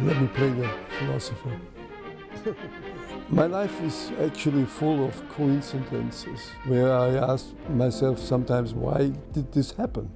Let me play the philosopher. My life is actually full of coincidences where I ask myself sometimes, why did this happen?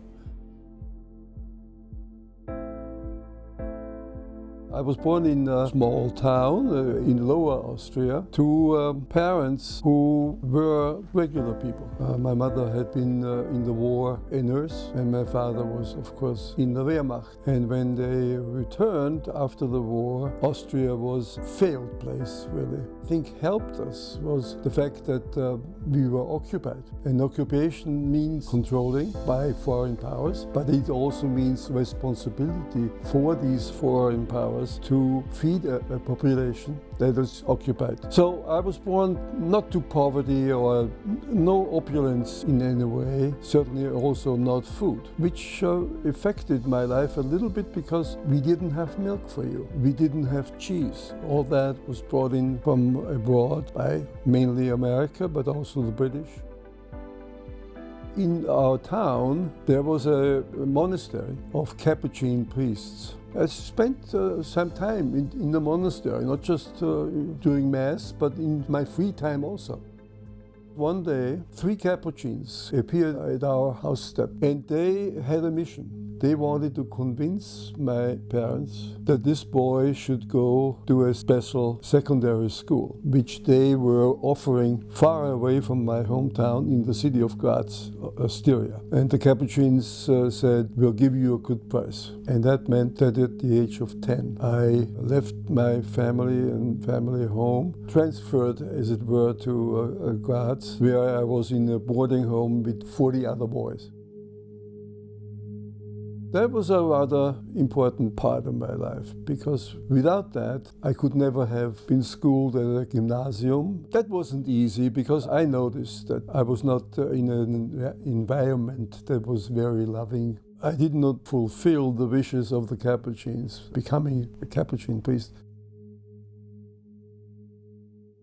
I was born in a small town in Lower Austria to parents who were regular people. My mother had been in the war a nurse, and my father was, of course, in the Wehrmacht. And when they returned after the war, Austria was a failed place, really. I think helped us was the fact that we were occupied. And occupation means controlling by foreign powers, but it also means responsibility for these foreign powers to feed a population that is occupied. So I was born not to poverty or no opulence in any way, certainly also not food, which affected my life a little bit because we didn't have milk for you. We didn't have cheese. All that was brought in from abroad by mainly America, but also the British. In our town, there was a monastery of Capuchin priests. I spent some time in the monastery, not just during Mass, but in my free time also. One day, 3 Capuchins appeared at our house step, and they had a mission. They wanted to convince my parents that this boy should go to a special secondary school, which they were offering far away from my hometown in the city of Graz, Austria. And the Capuchins said, we'll give you a good price. And that meant that at the age of 10, I left my family and family home, transferred, as it were, to Graz, where I was in a boarding home with 40 other boys. That was a rather important part of my life, because without that, I could never have been schooled at a gymnasium. That wasn't easy, because I noticed that I was not in an environment that was very loving. I did not fulfill the wishes of the Capuchins, becoming a Capuchin priest.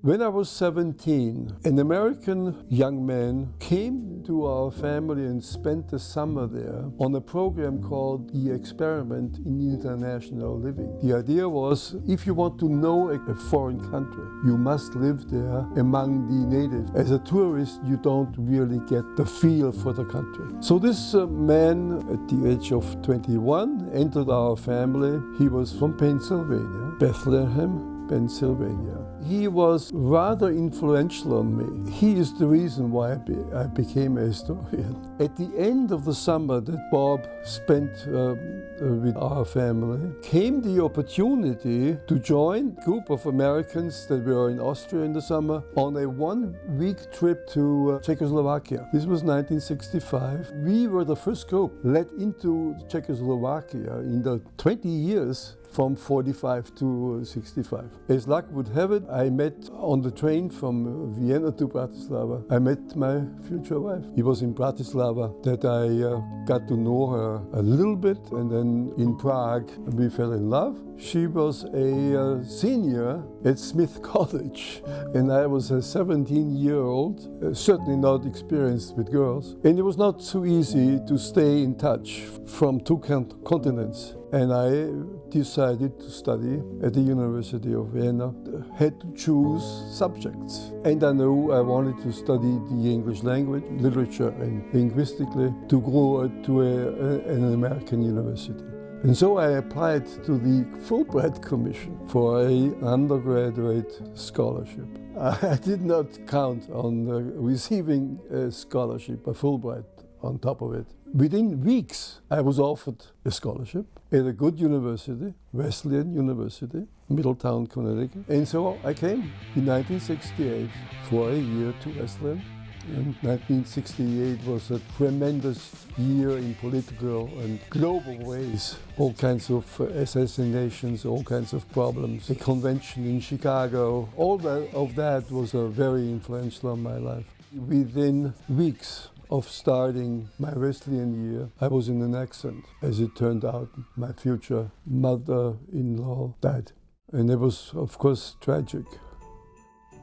When I was 17, an American young man came to our family and spent the summer there on a program called The Experiment in International Living. The idea was, if you want to know a foreign country, you must live there among the natives. As a tourist, you don't really get the feel for the country. So this man, at the age of 21, entered our family. He was from Pennsylvania, Bethlehem, Pennsylvania. He was rather influential on me. He is the reason why I became a historian. At the end of the summer that Bob spent with our family, came the opportunity to join a group of Americans that were in Austria in the summer on a 1-week trip to Czechoslovakia. This was 1965. We were the first group let into Czechoslovakia in the 20 years from 45 to 65. As luck would have it, I met on the train from Vienna to Bratislava, I met my future wife. It was in Bratislava that I got to know her a little bit, and then in Prague we fell in love. She was a senior at Smith College, and I was a 17-year-old, certainly not experienced with girls. And it was not so easy to stay in touch from 2 continents. And I decided to study at the University of Vienna. Had to choose subjects. And I knew I wanted to study the English language, literature, and linguistically to go to an American university. And so I applied to the Fulbright Commission for an undergraduate scholarship. I did not count on receiving a scholarship, a Fulbright, on top of it. Within weeks, I was offered a scholarship at a good university, Wesleyan University, Middletown, Connecticut. And so I came in 1968 for a year to Wesleyan. And 1968 was a tremendous year in political and global ways. All kinds of assassinations, all kinds of problems. A convention in Chicago, all of that was very influential on my life. Within weeks of starting my Wesleyan year, I was in an accident. As it turned out, my future mother-in-law died. And it was, of course, tragic.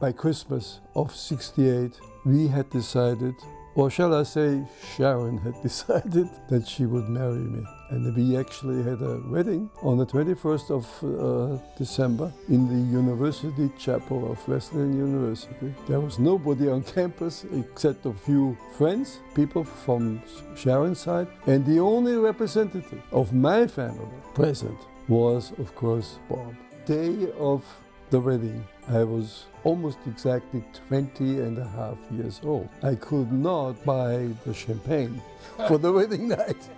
By Christmas of '68, we had decided or shall I say Sharon, had decided that she would marry me. And we actually had a wedding on the 21st of December in the University Chapel of Wesleyan University. There was nobody on campus except a few friends, people from Sharon's side, and the only representative of my family present was, of course, Bob. Day of the wedding, I was almost exactly 20 and a half years old. I could not buy the champagne for the wedding night.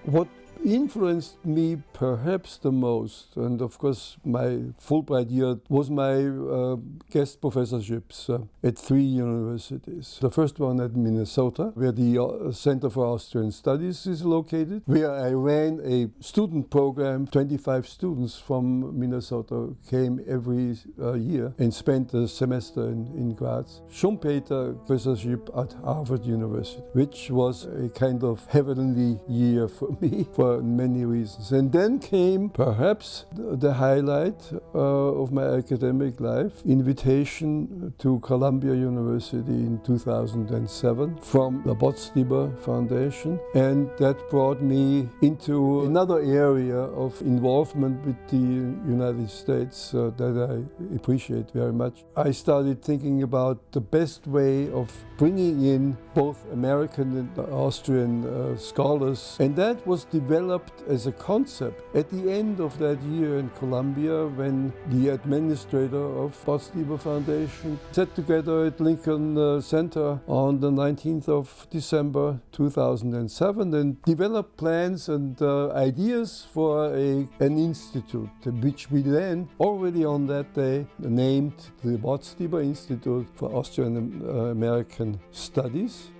What influenced me perhaps the most, and of course my Fulbright year, was my guest professorships at 3 universities. The first one at Minnesota, where the Center for Austrian Studies is located, where I ran a student program. 25 students from Minnesota came every year and spent a semester in Graz. Schumpeter professorship at Harvard University, which was a kind of heavenly year for me for many reasons. And then came perhaps the highlight of my academic life, invitation to Columbia University in 2007 from the Botstiber Foundation, and that brought me into another area of involvement with the United States that I appreciate very much. I started thinking about the best way of bringing in both American and Austrian scholars, and that was developed as a concept at the end of that year in Columbia, when the administrator of Botstiber Foundation sat together at Lincoln Center on the 19th of December 2007 and developed plans and ideas for an institute, which we then already on that day named the Botstiber Institute for Austrian-American Studies.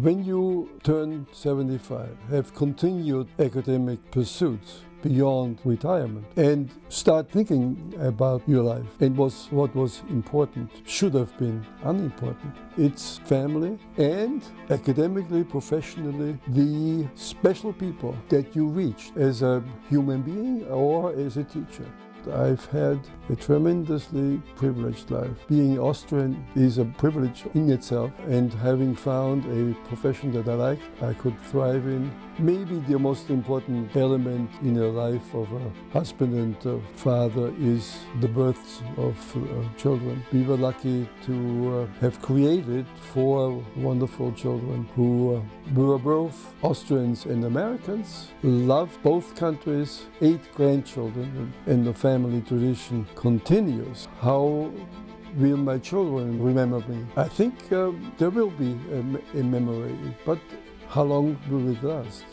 When you turn 75, have continued academic pursuits beyond retirement, and start thinking about your life and what was important should have been unimportant. It's family and academically, professionally, the special people that you reached as a human being or as a teacher. I've had a tremendously privileged life. Being Austrian is a privilege in itself, and having found a profession that I like, I could thrive in. Maybe the most important element in the life of a husband and father is the births of children. We were lucky to have created 4 wonderful children who were both Austrians and Americans, loved both countries, 8 grandchildren, and the family tradition continues. How will my children remember me? I think there will be a memory, but how long will it last?